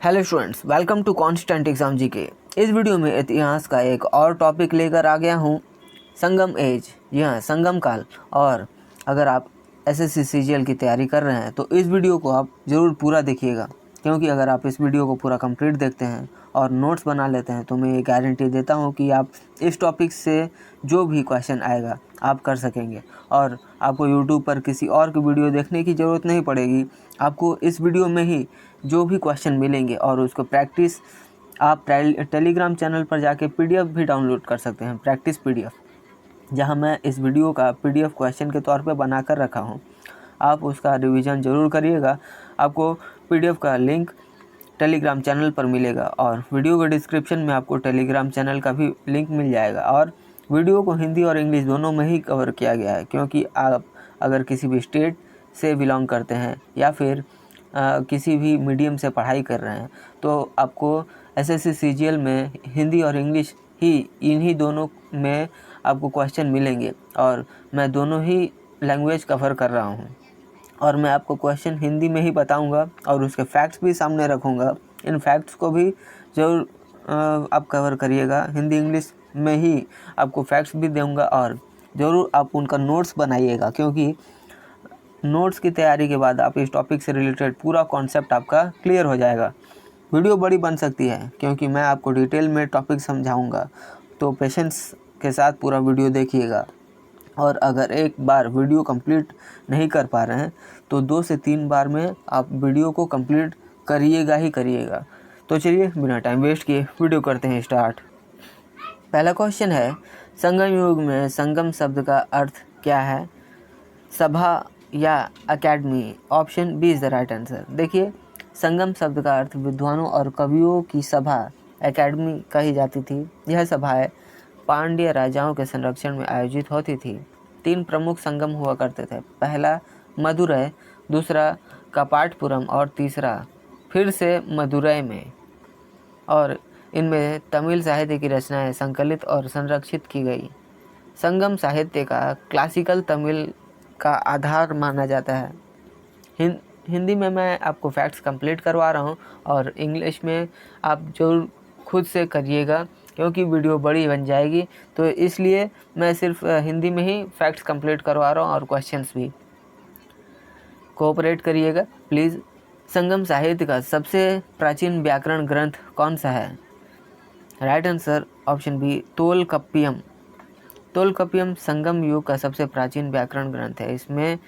Hello students, welcome to constant exam GK. इस वीडियो में इतिहास का एक और टॉपिक लेकर आ गया हूँ, संगम एज। जी हाँ, संगम काल। और अगर आप एसएससी सीजीएल की तैयारी कर रहे हैं तो इस वीडियो को आप ज़रूर पूरा देखिएगा, क्योंकि अगर आप इस वीडियो को पूरा कंप्लीट देखते हैं और नोट्स बना लेते हैं तो मैं ये गारंटी देता हूँ कि आप इस टॉपिक से जो भी क्वेश्चन आएगा आप कर सकेंगे और आपको यूट्यूब पर किसी और की वीडियो देखने की ज़रूरत नहीं पड़ेगी। आपको इस वीडियो में ही जो भी क्वेश्चन मिलेंगे और उसको प्रैक्टिस आप टेलीग्राम चैनल पर जाके पीडीएफ भी डाउनलोड कर सकते हैं, प्रैक्टिस पीडीएफ, जहां मैं इस वीडियो का पीडीएफ क्वेश्चन के तौर पे बना कर रखा हूं। आप उसका रिवीजन ज़रूर करिएगा। आपको पीडीएफ का लिंक टेलीग्राम चैनल पर मिलेगा और वीडियो के डिस्क्रिप्शन में आपको टेलीग्राम चैनल का भी लिंक मिल जाएगा। और वीडियो को हिंदी और इंग्लिश दोनों में ही कवर किया गया है, क्योंकि आप अगर किसी भी स्टेट से बिलोंग करते हैं या फिर किसी भी मीडियम से पढ़ाई कर रहे हैं तो आपको एसएससी सीजीएल में हिंदी और इंग्लिश ही इन्हीं दोनों में आपको क्वेश्चन मिलेंगे और मैं दोनों ही लैंग्वेज कवर कर रहा हूँ। और मैं आपको क्वेश्चन हिंदी में ही बताऊंगा और उसके फैक्ट्स भी सामने रखूंगा। इन फैक्ट्स को भी ज़रूर आप कवर करिएगा। हिंदी इंग्लिश में ही आपको फैक्ट्स भी दूंगा और ज़रूर आप उनका नोट्स बनाइएगा, क्योंकि नोट्स की तैयारी के बाद आप इस टॉपिक से रिलेटेड पूरा कॉन्सेप्ट आपका क्लियर हो जाएगा। वीडियो बड़ी बन सकती है क्योंकि मैं आपको डिटेल में टॉपिक समझाऊंगा, तो पेशेंस के साथ पूरा वीडियो देखिएगा। और अगर एक बार वीडियो कंप्लीट नहीं कर पा रहे हैं तो 2 से 3 बार में आप वीडियो को कंप्लीट करिएगा ही करिएगा। तो चलिए बिना टाइम वेस्ट किए वीडियो करते हैं स्टार्ट। पहला क्वेश्चन है, संगम युग में संगम शब्द का अर्थ क्या है? सभा या academy? Option B is the right answer. देखिए, संगम शब्द का अर्थ विद्वानों और कवियों की सभा, एकेडमी कही जाती थी। यह सभाएं पांड्य राजाओं के संरक्षण में आयोजित होती थी। 3 प्रमुख संगम हुआ करते थे। पहला मदुरै, दूसरा कपाटपुरम और तीसरा फिर से मदुरै में। और इनमें तमिल साहित्य की रचनाएं संकलित और संरक्षित की गई। संगम साहित्य का क्लासिकल तमिल का आधार माना जाता है। हिंदी में मैं आपको फैक्ट्स कंप्लीट करवा रहा हूँ और इंग्लिश में आप जो खुद से करिएगा, क्योंकि वीडियो बड़ी बन जाएगी, तो इसलिए मैं सिर्फ हिंदी में ही फैक्ट्स कंप्लीट करवा रहा हूँ और क्वेश्चंस भी। कोऑपरेट करिएगा प्लीज़। संगम साहित्य का सबसे प्राचीन व्याकरण ग्रंथ कौन सा है? Right answer option B, Tolkappiyam. Tolkappiyam Sangam युग का सबसे प्राचीन व्याकरण ग्रंथ है। इसमें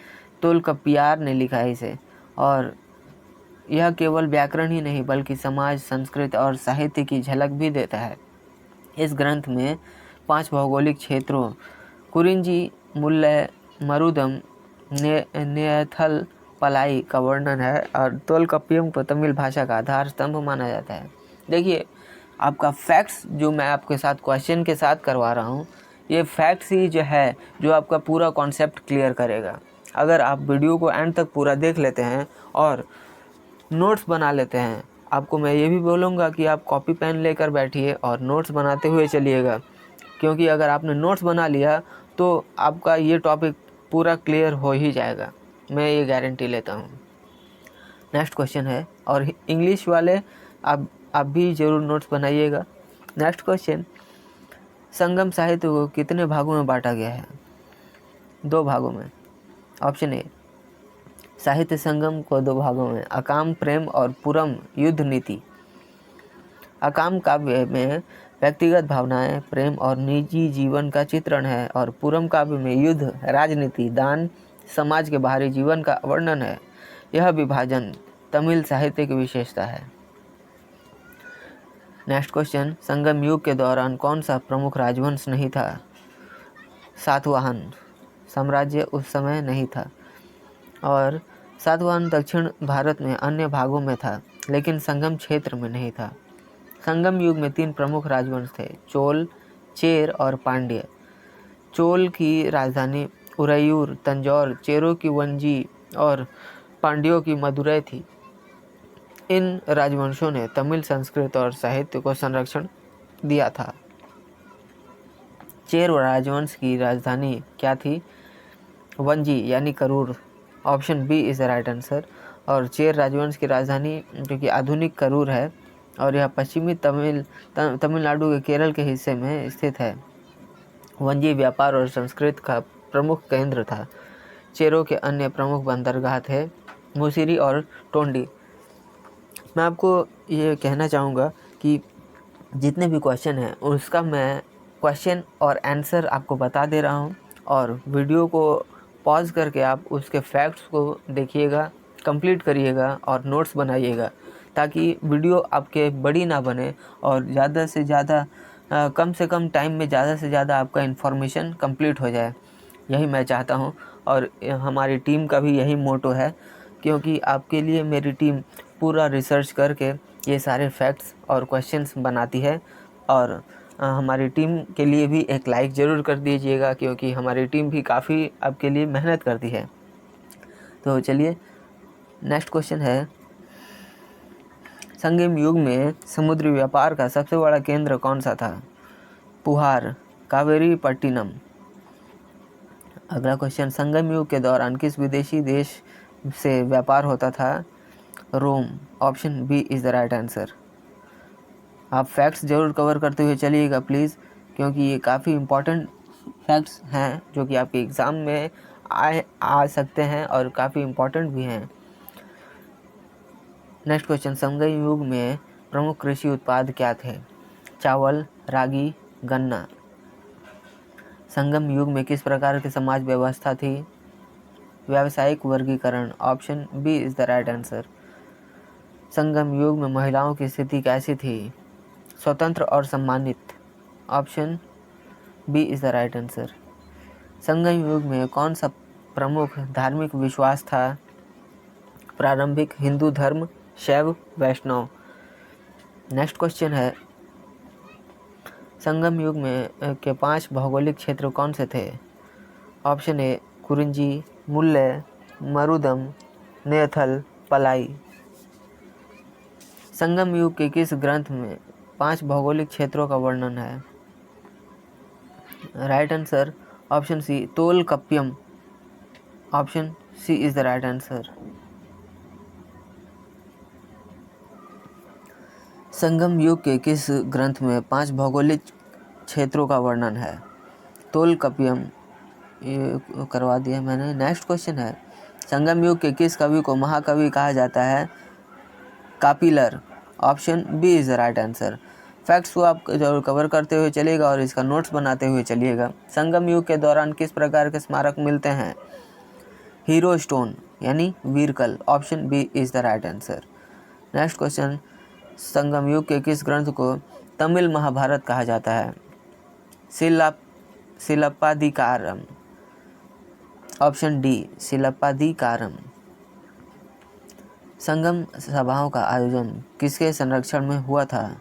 तोलकप्पियार ने लिखा है इसे, और यह केवल व्याकरण ही नहीं बल्कि समाज, संस्कृति और साहित्य की झलक भी देता है। इस ग्रंथ में 5 भौगोलिक क्षेत्रों कुरिंजी, मुल्लय, मरुदम, नेयथल, पलाई का वर्णन है और तोलकप्पियम को तमिल भाषा का आधार स्तंभ माना जाता है। देखिए, आपका फैक्ट्स जो मैं आपके साथ क्वेश्चन के साथ करवा रहा हूँ, ये फैक्ट्स ही जो है जो आपका पूरा कॉन्सेप्ट क्लियर करेगा। अगर आप वीडियो को एंड तक पूरा देख लेते हैं और नोट्स बना लेते हैं, आपको मैं ये भी बोलूँगा कि आप कॉपी पेन लेकर बैठिए और नोट्स बनाते हुए चलिएगा, क्योंकि अगर आपने नोट्स बना लिया तो आपका ये टॉपिक पूरा क्लियर हो ही जाएगा, मैं ये गारंटी लेता हूँ। नेक्स्ट क्वेश्चन है, और इंग्लिश वाले आप भी ज़रूर नोट्स बनाइएगा। नेक्स्ट क्वेश्चन, संगम साहित्य को कितने भागों में बांटा गया है? 2 भागों में। ऑप्शन ए, साहित्य संगम को 2 भागों में, अकाम प्रेम और पुरम युद्ध नीति। अकाम काव्य में व्यक्तिगत भावनाएं, प्रेम और निजी जीवन का चित्रण है और पुरम काव्य में युद्ध, राजनीति, दान, समाज के बाहरी जीवन का वर्णन है। यह विभाजन तमिल साहित्य की विशेषता है। नेक्स्ट क्वेश्चन, संगम युग के दौरान कौन सा प्रमुख राजवंश नहीं था? सातवाहन साम्राज्य उस समय नहीं था, और सातवाहन दक्षिण भारत में अन्य भागों में था लेकिन संगम क्षेत्र में नहीं था। संगम युग में 3 प्रमुख राजवंश थे, चोल, चेर और पांड्य। चोल की राजधानी उरैयूर, तंजौर, चेरों की वंजी और पांड्यों की मदुरै थी। इन राजवंशों ने तमिल संस्कृति और साहित्य को संरक्षण दिया था। चेर राजवंश की राजधानी क्या थी? वंजी यानी Karur. Option B is the right answer. और चेर राजवंश की राजधानी जो कि आधुनिक करूर है और यह पश्चिमी तमिलनाडु के केरल के हिस्से में स्थित है। वन्य व्यापार और संस्कृत का प्रमुख केंद्र था। चेरों के अन्य प्रमुख बंदरगाह थे मुसिरी और टोंडी। मैं आपको ये कहना चाहूँगा कि जितने भी क्वेश्चन हैं उसका मैं क्वेश्चन और आंसर आपको बता दे रहा हूँ, और वीडियो को पॉज करके आप उसके फैक्ट्स को देखिएगा, कंप्लीट करिएगा और नोट्स बनाइएगा, ताकि वीडियो आपके बड़ी ना बने और ज़्यादा से ज़्यादा कम से कम टाइम में ज़्यादा से ज़्यादा आपका इन्फॉर्मेशन कंप्लीट हो जाए। यही मैं चाहता हूँ और हमारी टीम का भी यही मोटो है, क्योंकि आपके लिए मेरी टीम पूरा रिसर्च करके ये सारे फैक्ट्स और क्वेश्चंस बनाती है। और हमारी टीम के लिए भी एक लाइक ज़रूर कर दीजिएगा, क्योंकि हमारी टीम भी काफ़ी आपके लिए मेहनत करती है। तो चलिए नेक्स्ट क्वेश्चन है, संगम युग में समुद्री व्यापार का सबसे बड़ा केंद्र कौन सा था? पुहार, कावेरी पट्टिनम। अगला क्वेश्चन, संगम युग के दौरान किस विदेशी देश से व्यापार होता था? Rome. Option B is the right answer. आप फैक्ट्स ज़रूर कवर करते हुए चलिएगा प्लीज़, क्योंकि ये काफ़ी इम्पॉर्टेंट फैक्ट्स हैं जो कि आपके एग्ज़ाम में आ सकते हैं और काफ़ी इम्पॉर्टेंट भी हैं। नेक्स्ट क्वेश्चन, संगम युग में प्रमुख कृषि उत्पाद क्या थे? चावल, रागी, गन्ना। संगम युग में किस प्रकार की समाज व्यवस्था थी? व्यावसायिक वर्गीकरण। Option B is the right answer. Sangam युग में महिलाओं की स्थिति कैसी थी? स्वतंत्र और सम्मानित। Option B is the right answer. Sangam युग में कौन सा प्रमुख धार्मिक विश्वास था? प्रारंभिक हिंदू धर्म, शैव, वैष्णव। नेक्स्ट क्वेश्चन है, संगम युग में के 5 भौगोलिक क्षेत्र कौन से थे? ऑप्शन ए कुरिंजी, मुल्लै, मरुदम, नेथल, पलाई। संगम युग के किस ग्रंथ में 5 भौगोलिक क्षेत्रों का वर्णन है? Right answer option C, Tolkappiyam. Option C is the right answer. Sangam युग के किस ग्रंथ में 5 भौगोलिक क्षेत्रों का वर्णन है? तोलकप्पियम, ये करवा दिया मैंने। नेक्स्ट क्वेश्चन है, संगम युग के किस कवि को महाकवि कहा जाता है? Kapilar. Option B is the right answer. Facts को आप जरूर कवर करते हुए चलिएगा और इसका नोट्स बनाते हुए चलिएगा। संगम युग के दौरान किस प्रकार के स्मारक मिलते हैं? हीरो स्टोन यानी Veerakal. Option B is the right answer. Next question, Sangam युग के किस ग्रंथ को तमिल महाभारत कहा जाता है? सिलप्पादिकारम। Option D, सिलप्पादिकारम। संगम सभाओं का आयोजन किसके संरक्षण में हुआ था?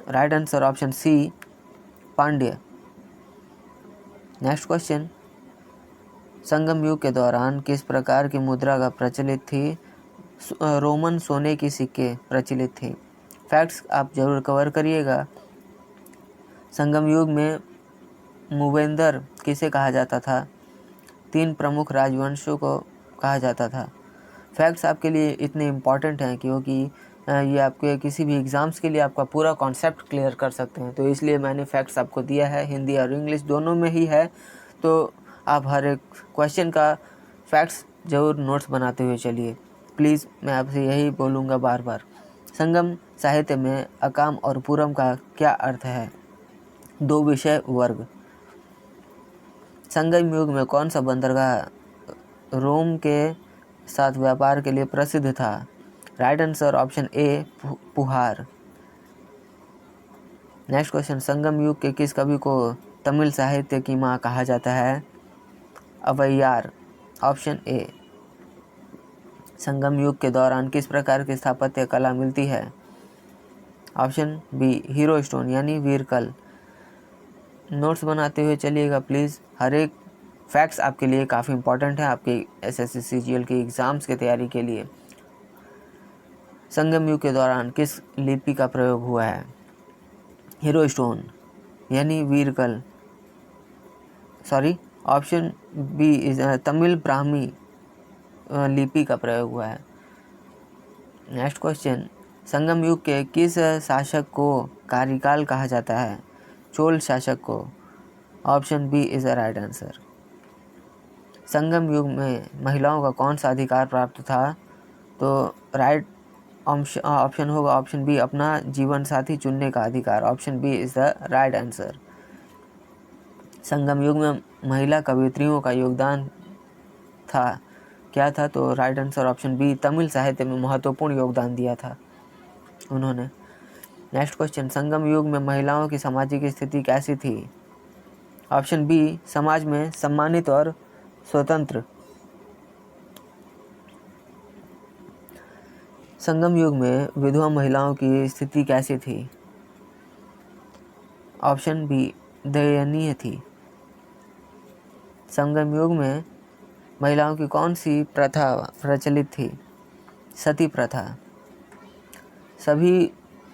Right answer option C, Pandya. Next question, Sangam युग के दौरान किस प्रकार की मुद्रा का प्रचलित थी? रोमन सोने की सिक्के प्रचलित थे। फैक्ट्स आप जरूर कवर करिएगा। संगम युग में मूवेंदर किसे कहा जाता था? 3 प्रमुख राजवंशों को कहा जाता था। फैक्ट्स आपके लिए इतने इम्पॉर्टेंट हैं क्योंकि ये आपके किसी भी एग्ज़ाम्स के लिए आपका पूरा कॉन्सेप्ट क्लियर कर सकते हैं, तो इसलिए मैंने फैक्ट्स आपको दिया है। हिंदी और इंग्लिश दोनों में ही है, तो आप हर एक क्वेश्चन का फैक्ट्स ज़रूर नोट्स बनाते हुए चलिए प्लीज़। मैं आपसे यही बोलूँगा बार बार। संगम साहित्य में अकाम और पूरम का क्या अर्थ है? 2 विषय वर्ग। संगम युग में कौन सा बंदरगाह रोम के साथ व्यापार के लिए प्रसिद्ध था? Right answer option A, Puhar. Next question, Sangam युग के किस कवि को तमिल साहित्य की माँ कहा जाता है? अवैयार। Option A. संगम युग के दौरान किस प्रकार की स्थापत्य कला मिलती है? ऑप्शन बी, हीरो स्टोन यानी वीरकल। नोट्स बनाते हुए चलिएगा प्लीज़। हर एक फैक्ट्स आपके लिए काफ़ी इंपॉर्टेंट है आपके एसएससी सीजीएल के एग्ज़ाम्स की तैयारी के लिए। संगम युग के दौरान किस लिपि का प्रयोग हुआ है? हीरो स्टोन यानी Veerakal. Sorry, option B is Tamil Brahmi लिपि का प्रयोग हुआ है। नेक्स्ट क्वेश्चन, संगम युग के किस शासक को कार्यकाल कहा जाता है? चोल शासक को। Option B is the right answer. Sangam युग में महिलाओं का कौन सा अधिकार प्राप्त था? तो राइट ऑप्शन होगा ऑप्शन बी, अपना जीवन साथी चुनने का अधिकार। Option B is the right answer. Sangam युग में महिला कवयित्रियों का योगदान था, क्या था? तो right answer option B, Tamil साहित्य में महत्वपूर्ण योगदान दिया था उन्होंने। नेक्स्ट क्वेश्चन, संगम युग में महिलाओं की सामाजिक स्थिति कैसी थी? ऑप्शन बी, समाज में सम्मानित और स्वतंत्र। संगम युग में विधवा महिलाओं की स्थिति कैसी थी? ऑप्शन बी, दयनीय थी। संगम युग में महिलाओं की कौन सी प्रथा प्रचलित थी? सती प्रथा। सभी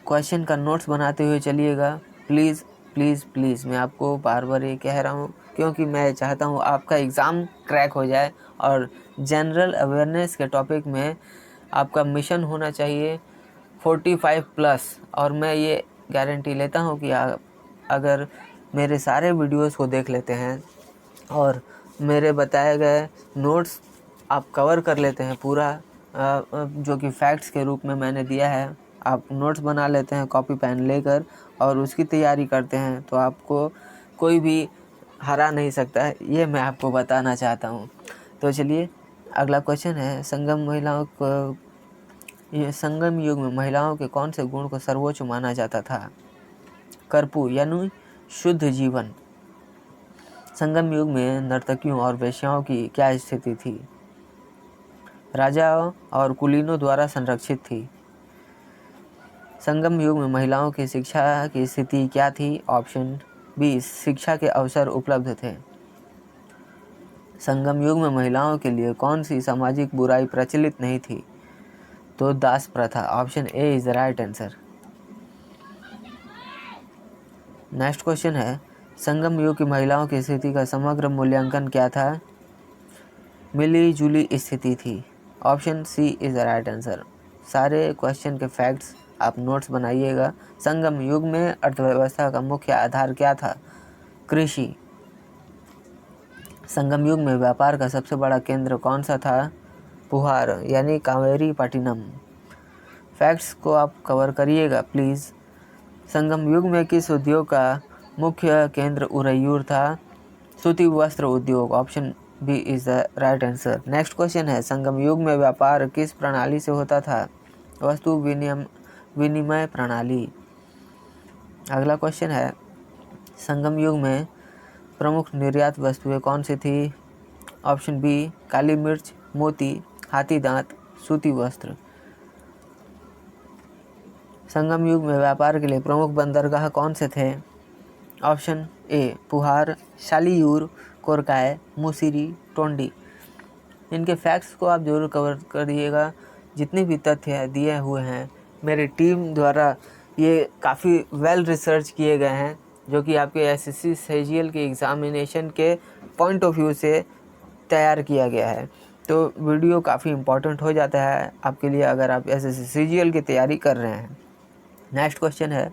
क्वेश्चन का नोट्स बनाते हुए चलिएगा, प्लीज़ प्लीज़ प्लीज़। मैं आपको बार बार ये कह रहा हूँ क्योंकि मैं चाहता हूँ आपका एग्ज़ाम क्रैक हो जाए, और जनरल अवेयरनेस के टॉपिक में आपका मिशन होना चाहिए 45+। और मैं ये गारंटी लेता हूँ कि आप अगर मेरे सारे वीडियोस को देख लेते हैं और मेरे बताए गए नोट्स आप कवर कर लेते हैं पूरा, जो कि फैक्ट्स के रूप में मैंने दिया है, आप नोट्स बना लेते हैं कॉपी पेन लेकर और उसकी तैयारी करते हैं, तो आपको कोई भी हरा नहीं सकता है, ये मैं आपको बताना चाहता हूँ। तो चलिए अगला क्वेश्चन है, संगम युग में महिलाओं के कौन से गुण को सर्वोच्च माना जाता था? कर्पू यानी शुद्ध जीवन। संगम युग में नर्तकियों और वेश्याओं की क्या स्थिति थी? राजाओं और कुलीनों द्वारा संरक्षित थी। संगम युग में महिलाओं की शिक्षा की स्थिति क्या थी? ऑप्शन बी, शिक्षा के अवसर उपलब्ध थे। संगम युग में महिलाओं के लिए कौन सी सामाजिक बुराई प्रचलित नहीं थी? तो दास प्रथा। Option A is the right answer. Next question है, संगम युग की महिलाओं की स्थिति का समग्र मूल्यांकन क्या था? मिली जुली स्थिति थी। Option C is the right answer. सारे क्वेश्चन के फैक्ट्स आप नोट्स बनाइएगा। संगम युग में अर्थव्यवस्था का मुख्य आधार क्या था? कृषि। संगम युग में व्यापार का सबसे बड़ा केंद्र कौन सा था? पुहार यानी कावेरी पट्टिनम। फैक्ट्स को आप कवर करिएगा प्लीज़। संगम युग में किस उद्योग का मुख्य केंद्र उरैयूर था? सूती वस्त्र उद्योग। Option B is the right answer. Next question है, संगम युग में व्यापार किस प्रणाली से होता था? वस्तु विनिमय प्रणाली। अगला क्वेश्चन है, संगम युग में प्रमुख निर्यात वस्तुएं कौन सी थी? ऑप्शन बी, काली मिर्च, मोती, हाथी दांत, सूती वस्त्र। संगम युग में व्यापार के लिए प्रमुख बंदरगाह कौन से थे? Option A, पुहार, शालीयूर, कोरकाय, मुसिरी, टोंडी। इनके फैक्ट्स को आप जरूर कवर करिएगा। जितने भी तथ्य दिए हुए हैं मेरी टीम द्वारा ये काफ़ी वेल रिसर्च किए गए हैं, जो कि आपके एसएससी सीजीएल के एग्ज़ामिनेशन के पॉइंट ऑफ व्यू से तैयार किया गया है। तो वीडियो काफ़ी इम्पोर्टेंट हो जाता है आपके लिए अगर आप एसएससी सीजीएल की तैयारी कर रहे हैं। नेक्स्ट क्वेश्चन है,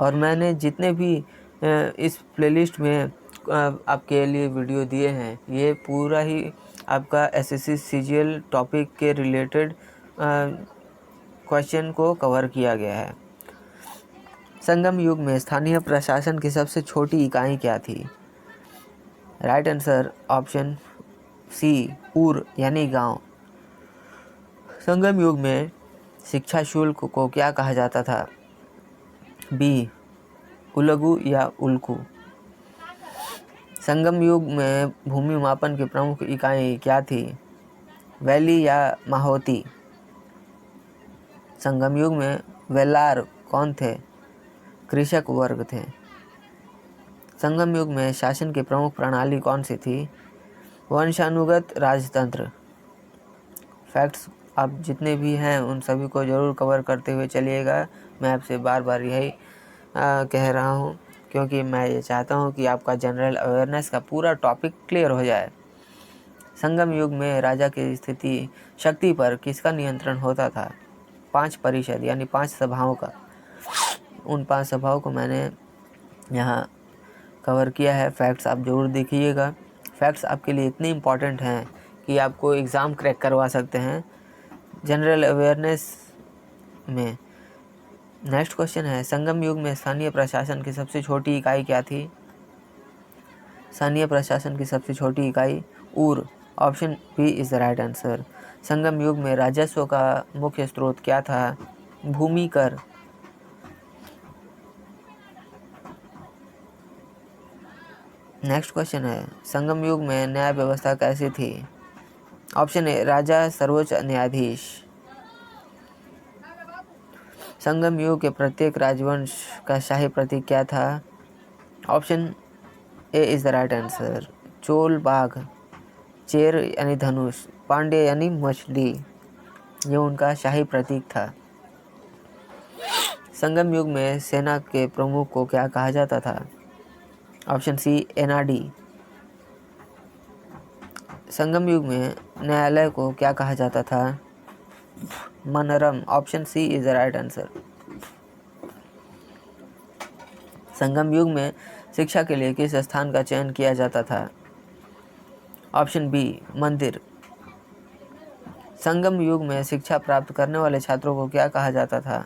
और मैंने जितने भी इस प्लेलिस्ट में आपके लिए वीडियो दिए हैं, ये पूरा ही आपका एसएससी सीजीएल टॉपिक के रिलेटेड क्वेश्चन को कवर किया गया है। संगम युग में स्थानीय प्रशासन की सबसे छोटी इकाई क्या थी? राइट आंसर ऑप्शन सी, ऊर यानी गांव। संगम युग में शिक्षा शुल्क को क्या कहा जाता था? बी, उलगु या उल्कू। संगम युग में भूमि मापन की प्रमुख इकाई क्या थी? वैली या माहोती। संगम युग में वेलार कौन थे? कृषक वर्ग थे। संगम युग में शासन की प्रमुख प्रणाली कौन सी थी? वंशानुगत राजतंत्र। फैक्ट्स आप जितने भी हैं उन सभी को ज़रूर कवर करते हुए चलिएगा। मैं आपसे बार बार यही कह रहा हूँ क्योंकि मैं ये चाहता हूँ कि आपका जनरल अवेयरनेस का पूरा टॉपिक क्लियर हो जाए। संगम युग में राजा की शक्ति पर किसका नियंत्रण होता था? 5% यानी 5 सभाओं का। उन 5 सभाओं को मैंने यहाँ कवर किया है। फैक्ट्स आप ज़रूर देखिएगा। फैक्ट्स आपके लिए इतने इम्पॉर्टेंट हैं कि आपको एग्ज़ाम क्रैक करवा सकते हैं जनरल अवेयरनेस में। नेक्स्ट क्वेश्चन है, संगम युग में स्थानीय प्रशासन की सबसे छोटी इकाई क्या थी? स्थानीय प्रशासन की सबसे छोटी इकाई ऊर। Option B is the right answer. Sangam युग में राजस्व का मुख्य स्रोत क्या था? भूमि कर। नेक्स्ट क्वेश्चन है, संगम युग में न्याय व्यवस्था कैसी थी? ऑप्शन ए राजा सर्वोच्च न्यायाधीश। संगम युग के प्रत्येक राजवंश का शाही प्रतीक क्या था? Option A is the right answer. Chola बाघ, चेर यानी धनुष, पांडे यानी मछली, ये उनका शाही प्रतीक था। संगम युग में सेना के प्रमुख को क्या कहा जाता था? ऑप्शन सी एनआरडी। संगम युग में न्यायालय को क्या कहा जाता था? मनरम। Option C is the right answer. Sangam युग में शिक्षा के लिए किस स्थान का चयन किया जाता था? ऑप्शन बी मंदिर। संगम युग में शिक्षा प्राप्त करने वाले छात्रों को क्या कहा जाता था?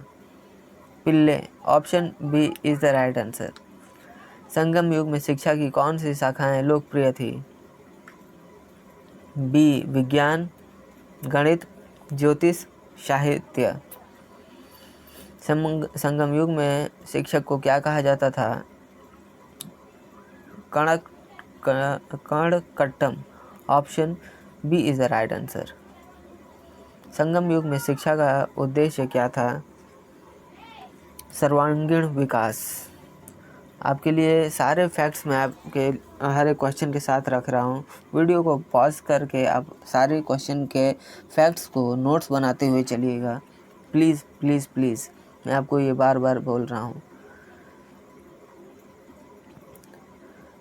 पिल्ले। Option B is the right answer. Sangam युग में शिक्षा की कौन सी शाखाएं लोकप्रिय थी? बी विज्ञान, गणित, ज्योतिष, साहित्य। संगम युग में शिक्षक को क्या कहा जाता था? कर्णकट्टम। Option B is the right answer. Sangam युग में शिक्षा का उद्देश्य क्या था? सर्वांगीण विकास। आपके लिए सारे फैक्ट्स मैं आपके हर एक क्वेश्चन के साथ रख रहा हूँ। वीडियो को पॉज करके आप सारे क्वेश्चन के फैक्ट्स को नोट्स बनाते हुए चलिएगा। प्लीज़ प्लीज़ प्लीज़, मैं आपको ये बार बार बोल रहा हूँ।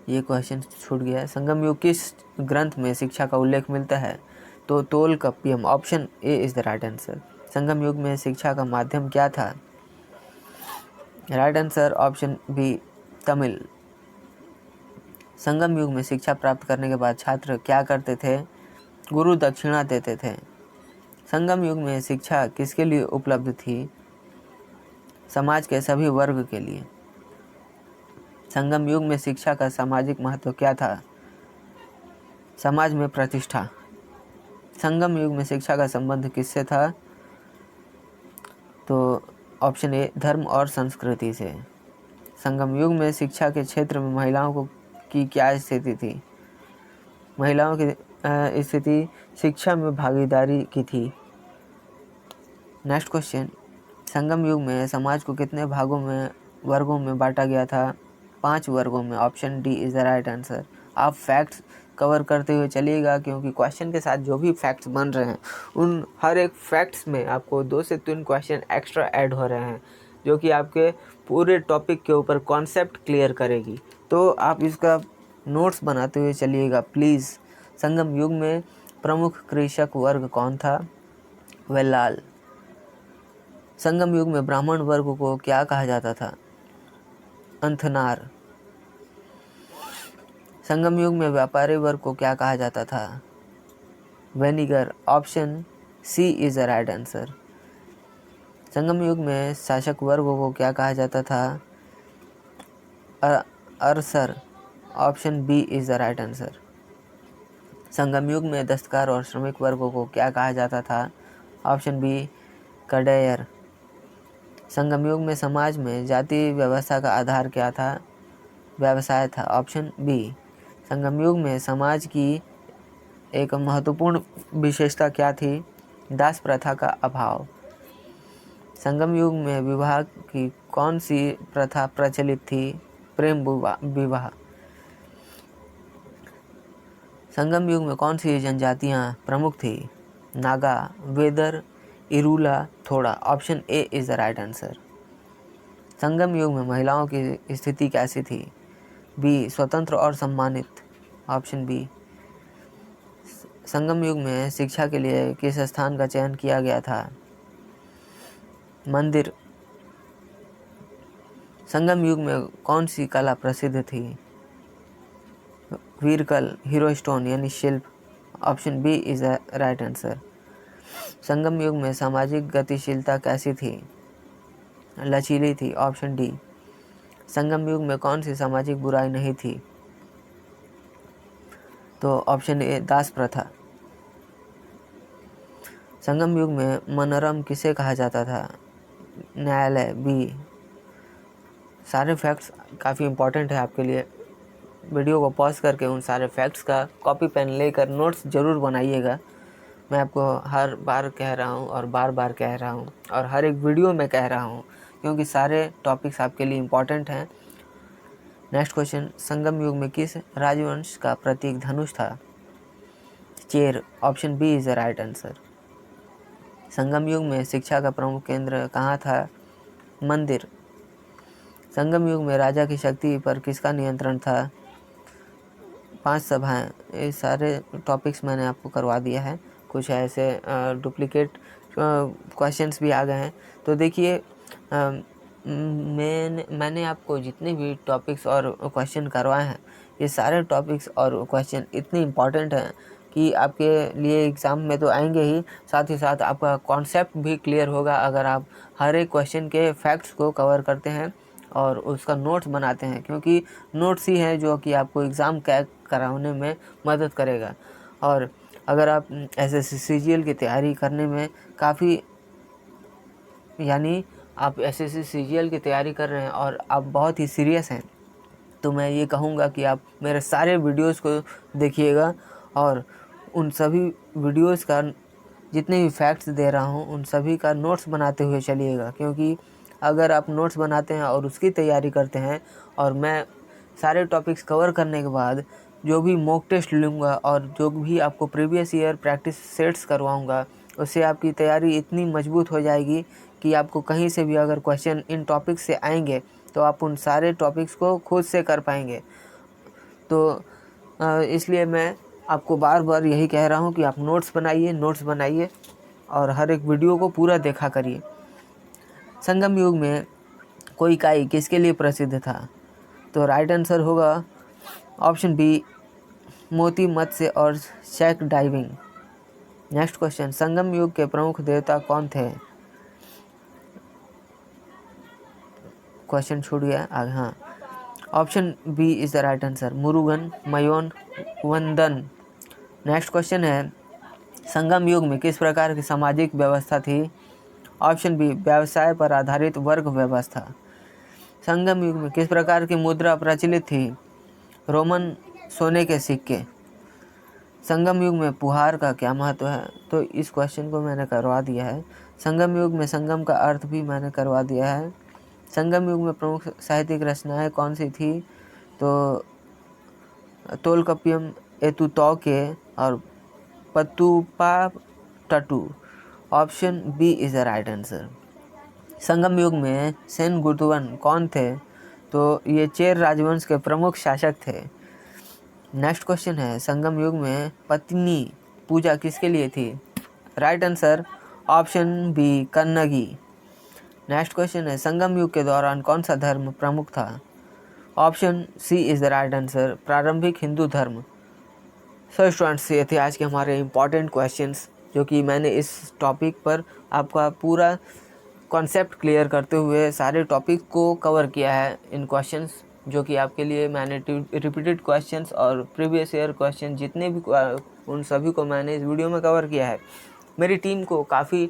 ये क्वेश्चन छूट गया है। संगम युग किस ग्रंथ में शिक्षा का उल्लेख मिलता है? तो Tolkappiyam. Option A is the right answer. Sangam युग में शिक्षा का माध्यम क्या था? Right answer option B Tamil. Sangam युग में शिक्षा प्राप्त करने के बाद छात्र क्या करते थे? गुरु दक्षिणा देते थे। संगम युग में शिक्षा किसके लिए उपलब्ध थी? समाज के सभी वर्ग के लिए। संगम युग में शिक्षा का सामाजिक महत्व क्या था? समाज में प्रतिष्ठा। संगम युग में शिक्षा का संबंध किससे था? तो ऑप्शन ए धर्म और संस्कृति से। संगम युग में शिक्षा के क्षेत्र में महिलाओं की क्या स्थिति थी? महिलाओं की स्थिति शिक्षा में भागीदारी की थी। नेक्स्ट क्वेश्चन, संगम युग में समाज को कितने वर्गों में बांटा गया था? 5 वर्गों में। Option D is the right answer. आप फैक्ट्स कवर करते हुए चलिएगा, क्योंकि क्वेश्चन के साथ जो भी फैक्ट्स बन रहे हैं उन हर एक फैक्ट्स में आपको 2 से 3 क्वेश्चन एक्स्ट्रा ऐड हो रहे हैं, जो कि आपके पूरे टॉपिक के ऊपर कॉन्सेप्ट क्लियर करेगी। तो आप इसका नोट्स बनाते हुए चलिएगा प्लीज़। संगम युग में प्रमुख कृषक वर्ग कौन था? वेल्लाल। संगम युग में ब्राह्मण वर्ग को क्या कहा जाता था? अंथनार। संगम युग में व्यापारी वर्ग को क्या कहा जाता था? वेनिगर। Option C is the right answer. Sangam युग में शासक वर्ग को क्या कहा जाता था? अरसर। Option B is the right answer. Sangam युग में दस्तकार और श्रमिक वर्गों को क्या कहा जाता था? Option B कडेयर। संगम युग में समाज में जाति व्यवस्था का आधार क्या था? व्यवसाय था। Option B. संगम युग में समाज की एक महत्वपूर्ण विशेषता क्या थी? दास प्रथा का अभाव। संगम युग में विवाह की कौन सी प्रथा प्रचलित थी? प्रेम विवाह। संगम युग में कौन सी जनजातियां प्रमुख थी? Naga, Vedar, Irula, Toda. Option A is the right answer. Sangam युग में महिलाओं की स्थिति कैसी थी? बी स्वतंत्र और सम्मानित। Option B. संगम युग में शिक्षा के लिए किस स्थान का चयन किया गया था? मंदिर। संगम युग में कौन सी कला प्रसिद्ध थी? वीरकल, हीरो स्टोन यानी शिल्प। Option B is the right answer. Sangam युग में सामाजिक गतिशीलता कैसी थी? लचीली थी। Option D. संगम युग में कौन सी सामाजिक बुराई नहीं थी? तो ऑप्शन ए दास प्रथा। संगम युग में मनोरम किसे कहा जाता था? न्यायालय। बी। सारे फैक्ट्स काफ़ी इम्पोर्टेंट है आपके लिए। वीडियो को पॉज करके उन सारे फैक्ट्स का कॉपी पेन लेकर नोट्स ज़रूर बनाइएगा। मैं आपको हर बार कह रहा हूँ और बार बार कह रहा हूँ और हर एक वीडियो में कह रहा हूँ, क्योंकि सारे टॉपिक्स आपके लिए इम्पोर्टेंट हैं। नेक्स्ट क्वेश्चन, संगम युग में किस राजवंश का प्रतीक धनुष था? Chera. Option B is the right answer. Sangam युग में शिक्षा का प्रमुख केंद्र कहाँ था? मंदिर। संगम युग में राजा की शक्ति पर किसका नियंत्रण था? 5 सभाएं। ये सारे टॉपिक्स मैंने आपको करवा दिया है। कुछ ऐसे डुप्लीकेट क्वेश्चंस भी आ गए हैं। तो देखिए, मैंने आपको जितने भी टॉपिक्स और क्वेश्चन करवाए हैं, ये सारे टॉपिक्स और क्वेश्चन इतने इम्पॉर्टेंट हैं कि आपके लिए एग्ज़ाम में तो आएंगे ही, साथ ही साथ आपका कॉन्सेप्ट भी क्लियर होगा अगर आप हर एक क्वेश्चन के फैक्ट्स को कवर करते हैं और उसका नोट्स बनाते हैं, क्योंकि नोट्स ही है जो कि आपको एग्ज़ाम क्रैक कराने में मदद करेगा। और अगर आप एसएससी सीजीएल की तैयारी करने में काफ़ी, यानी आप एसएससी सीजीएल की तैयारी कर रहे हैं और आप बहुत ही सीरियस हैं, तो मैं ये कहूँगा कि आप मेरे सारे वीडियोस को देखिएगा और उन सभी वीडियोस का जितने भी फैक्ट्स दे रहा हूँ उन सभी का नोट्स बनाते हुए चलिएगा। क्योंकि अगर आप नोट्स बनाते हैं और उसकी तैयारी करते हैं और मैं सारे टॉपिक्स कवर करने के बाद जो भी मॉक टेस्ट लूँगा और जो भी आपको प्रीवियस ईयर प्रैक्टिस सेट्स करवाऊँगा, उससे आपकी तैयारी इतनी मजबूत हो जाएगी कि आपको कहीं से भी अगर क्वेश्चन इन टॉपिक्स से आएंगे तो आप उन सारे टॉपिक्स को खुद से कर पाएंगे। तो इसलिए मैं आपको बार बार यही कह रहा हूँ कि आप नोट्स बनाइए और हर एक वीडियो को पूरा देखा करिए। संगम युग में कोई काई किसके लिए प्रसिद्ध था? तो राइट आंसर होगा ऑप्शन बी, मोती मत्स्य और शैक डाइविंग। नेक्स्ट क्वेश्चन, संगम युग के प्रमुख देवता कौन थे? क्वेश्चन छूट गया आगे। हाँ, option B is the right answer, Murugan, Mayon, Vendan. Next question है, संगम युग में किस प्रकार की सामाजिक व्यवस्था थी? ऑप्शन बी, व्यवसाय पर आधारित वर्ग व्यवस्था। संगम युग में किस प्रकार की मुद्रा प्रचलित थी? रोमन सोने के सिक्के। संगम युग में पुहार का क्या महत्व है? तो इस क्वेश्चन को मैंने करवा दिया है। संगम युग में संगम का अर्थ भी मैंने करवा दिया है। संगम युग में प्रमुख साहित्यिक रचनाएं कौन सी थी? तो तोलकप्पियम, एतुतौके और Pattuppattu. Option B is the right answer. Sangam युग में सेनगुतुवन कौन थे? तो ये चेर राजवंश के प्रमुख शासक थे। नेक्स्ट क्वेश्चन है, संगम युग में पत्नी पूजा किसके लिए थी? Right answer option B, Kannagi. Next question है, संगम युग के दौरान कौन सा धर्म प्रमुख था? Option C is the right answer, प्रारंभिक हिंदू धर्म। सो स्टूडेंट्स, ये थे आज के हमारे इम्पॉर्टेंट क्वेश्चंस जो कि मैंने इस टॉपिक पर आपका पूरा कॉन्सेप्ट क्लियर करते हुए सारे टॉपिक को कवर किया है। इन क्वेश्चंस जो कि आपके लिए मैंने रिपीटेड क्वेश्चंस और प्रीवियस ईयर क्वेश्चन जितने भी उन सभी को मैंने इस वीडियो में कवर किया है। मेरी टीम को काफ़ी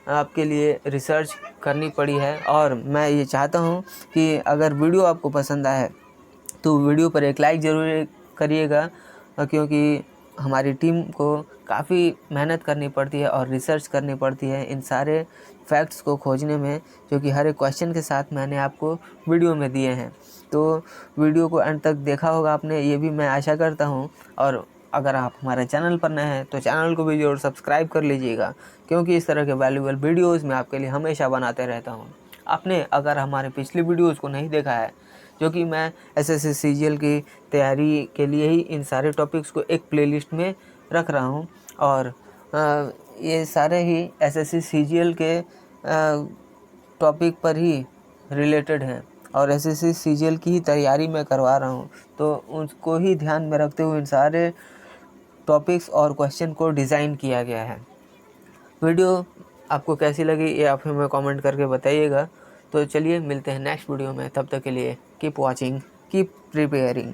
आपके लिए रिसर्च करनी पड़ी है और मैं ये चाहता हूँ कि अगर वीडियो आपको पसंद आए तो वीडियो पर एक लाइक ज़रूर करिएगा, क्योंकि हमारी टीम को काफ़ी मेहनत करनी पड़ती है और रिसर्च करनी पड़ती है इन सारे फैक्ट्स को खोजने में, जो कि हर एक क्वेश्चन के साथ मैंने आपको वीडियो में दिए हैं। तो वीडियो को अंत तक देखा होगा आपने, ये भी मैं आशा करता हूँ। और अगर आप हमारे चैनल पर नए हैं तो चैनल को भी जरूर सब्सक्राइब कर लीजिएगा, क्योंकि इस तरह के वैल्यूएबल वीडियोज़ मैं आपके लिए हमेशा बनाते रहता हूँ। आपने अगर हमारे पिछली वीडियोज़ को नहीं देखा है, जो कि मैं एसएससी सीजीएल की तैयारी के लिए ही इन सारे टॉपिक्स को एक प्लेलिस्ट में रख रहा हूँ और ये सारे ही एसएससी सीजीएल के टॉपिक पर ही रिलेटेड हैं और एसएससी सीजीएल की ही तैयारी मैं करवा रहा हूँ, तो उसको ही ध्यान में रखते हुए इन सारे टॉपिक्स और क्वेश्चन को डिज़ाइन किया गया है। वीडियो आपको कैसी लगी ये आप हमें कमेंट करके बताइएगा। तो चलिए मिलते हैं नेक्स्ट वीडियो में, तब तक के लिए कीप वॉचिंग, कीप प्रिपेयरिंग।